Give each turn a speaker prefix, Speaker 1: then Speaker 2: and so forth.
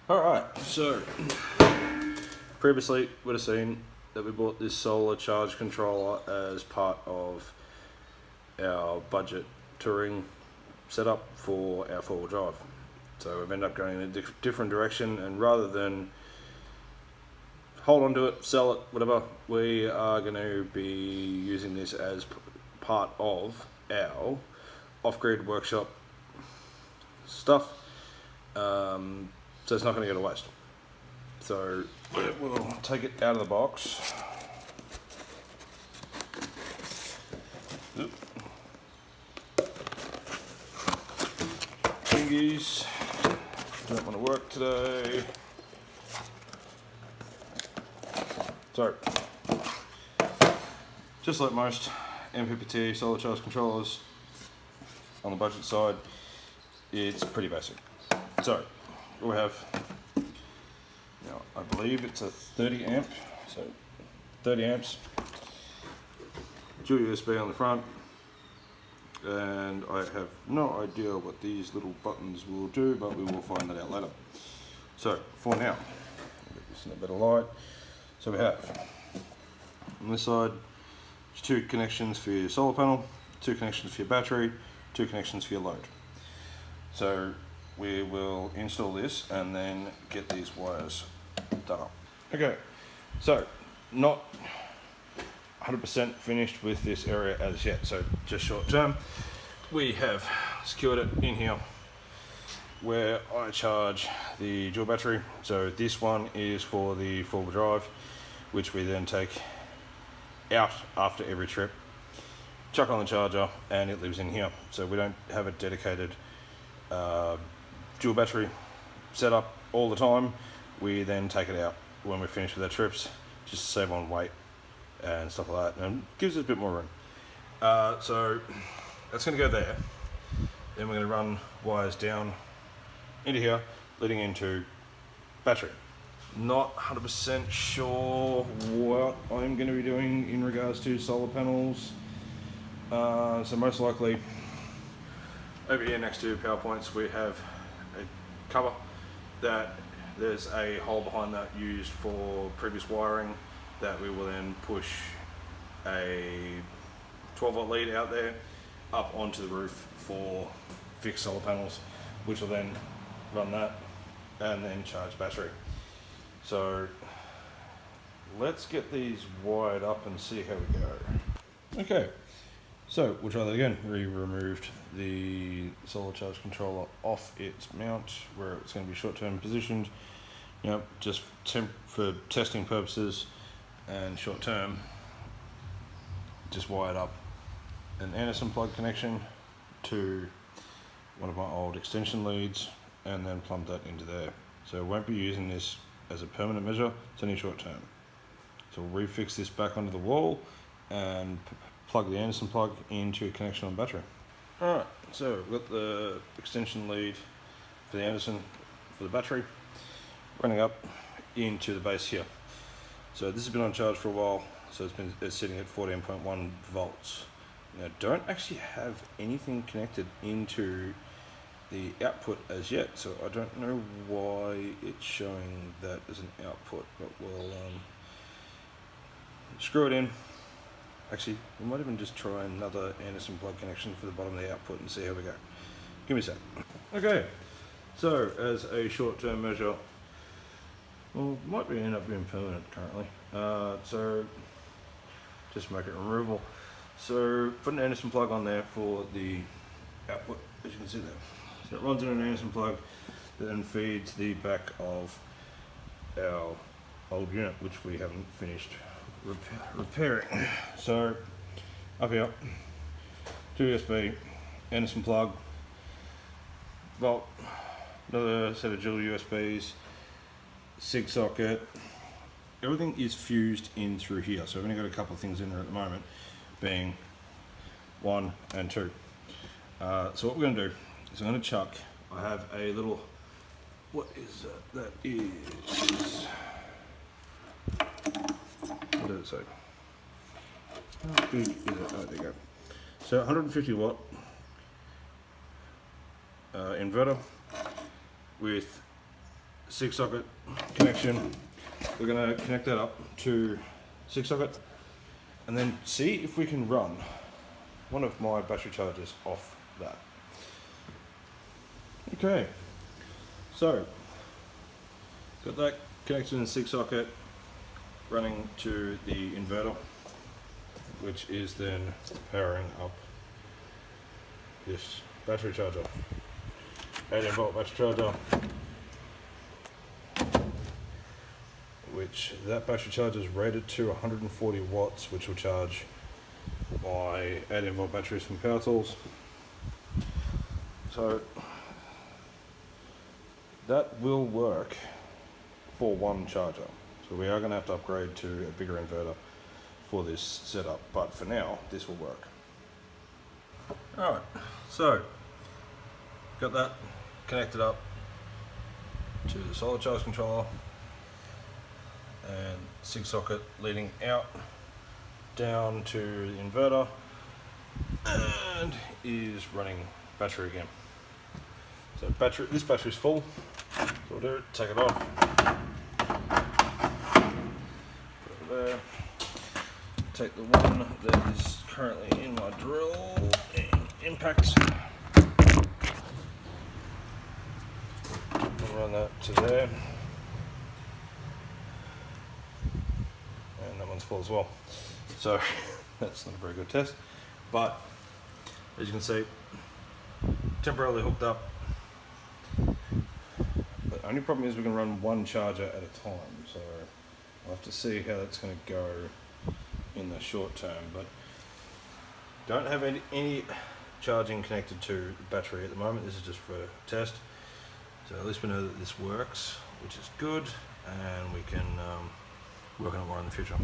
Speaker 1: Alright, so previously would have seen that we bought this solar charge controller as part of our budget touring setup for our four-wheel drive. So we've ended up going in a different direction, and rather than hold on to it, sell it, whatever, we are going to be using this as part of our off-grid workshop stuff. So it's not going to go to waste. So we'll take it out of the box. Oop. Fingies don't want to work today. So, just like most MPPT solar charge controllers on the budget side, it's pretty basic. So, we have, now I believe it's a 30 amp, so 30 amps, dual USB on the front, and I have no idea what these little buttons will do, but we will find that out later. So, for now, I'll get this in a better light. So we have, on this side, there's two connections for your solar panel, two connections for your battery, two connections for your load. So we will install this and then get these wires done up. Okay, so not 100% finished with this area as yet, so just short term. We have secured it in here where I charge the dual battery. So this one is for the four-wheel drive, which we then take out after every trip, chuck on the charger, and it lives in here. So we don't have a dedicated dual battery set up all the time. We then take it out when we're finished with our trips, just to save on weight and stuff like that, and gives us a bit more room. So that's going to go there. Then we're going to run wires down into here, leading into battery. Not 100% sure what I'm going to be doing in regards to solar panels. So most likely, over here next to PowerPoints, we have a cover that there's a hole behind that used for previous wiring that we will then push a 12-volt lead out there up onto the roof for fixed solar panels, which will then run that and then charge battery. So let's get these wired up and see how we go. Okay, so we'll try that again. We removed the solar charge controller off its mount where it's going to be short-term positioned, just for testing purposes, and short-term just wired up an Anderson plug connection to one of my old extension leads and then plumbed that into there. So we won't be using this as a permanent measure, it's only short term. So we'll refix this back onto the wall and plug the Anderson plug into a connection on battery. Alright, so we've got the extension lead for the Anderson for the battery running up into the base here. So this has been on charge for a while, so it's sitting at 14.1 volts. Now don't actually have anything connected into the output as yet, so I don't know why it's showing that as an output, but we'll screw it in. Actually, we might even just try another Anderson plug connection for the bottom of the output and see how we go. Give me a sec. Okay, so as a short-term measure, well, might be end up being permanent currently. So just make it removable. So put an Anderson plug on there for the output, as you can see there. So it runs in an Anderson plug that then feeds the back of our old unit, which we haven't finished repairing. So up here, 2 USB, Anderson plug, volt, another set of dual USBs, SIG socket. Everything is fused in through here. So I've only got a couple of things in there at the moment, being 1 and 2. So what we're going to do is I'm going to chuck, I have a little, what is that? That is, what does it say? How big is it? Oh, there you go. So 150 watt inverter with 6 socket connection. We're going to connect that up to 6 socket and then see if we can run one of my battery chargers off that. Okay, so got that connected in the 6 socket running to the inverter, which is then powering up this battery charger. 18 volt battery charger, which that battery charger is rated to 140 watts, which will charge my 18 volt batteries from Power Tools. So that will work for one charger. So we are going to have to upgrade to a bigger inverter for this setup, but for now this will work. Alright, so got that connected up to the solar charge controller and 6 socket leading out down to the inverter, and is running battery again. So this battery is full, so we'll do it, take it off, put it there, take the one that is currently in my drill and impact, we'll run that to there, and that one's full as well. So that's not a very good test, but as you can see, temporarily hooked up. The only problem is we can run one charger at a time, so I'll have to see how that's going to go in the short term, but don't have any charging connected to the battery at the moment. This is just for a test, so at least we know that this works, which is good, and we can work on it more in the future.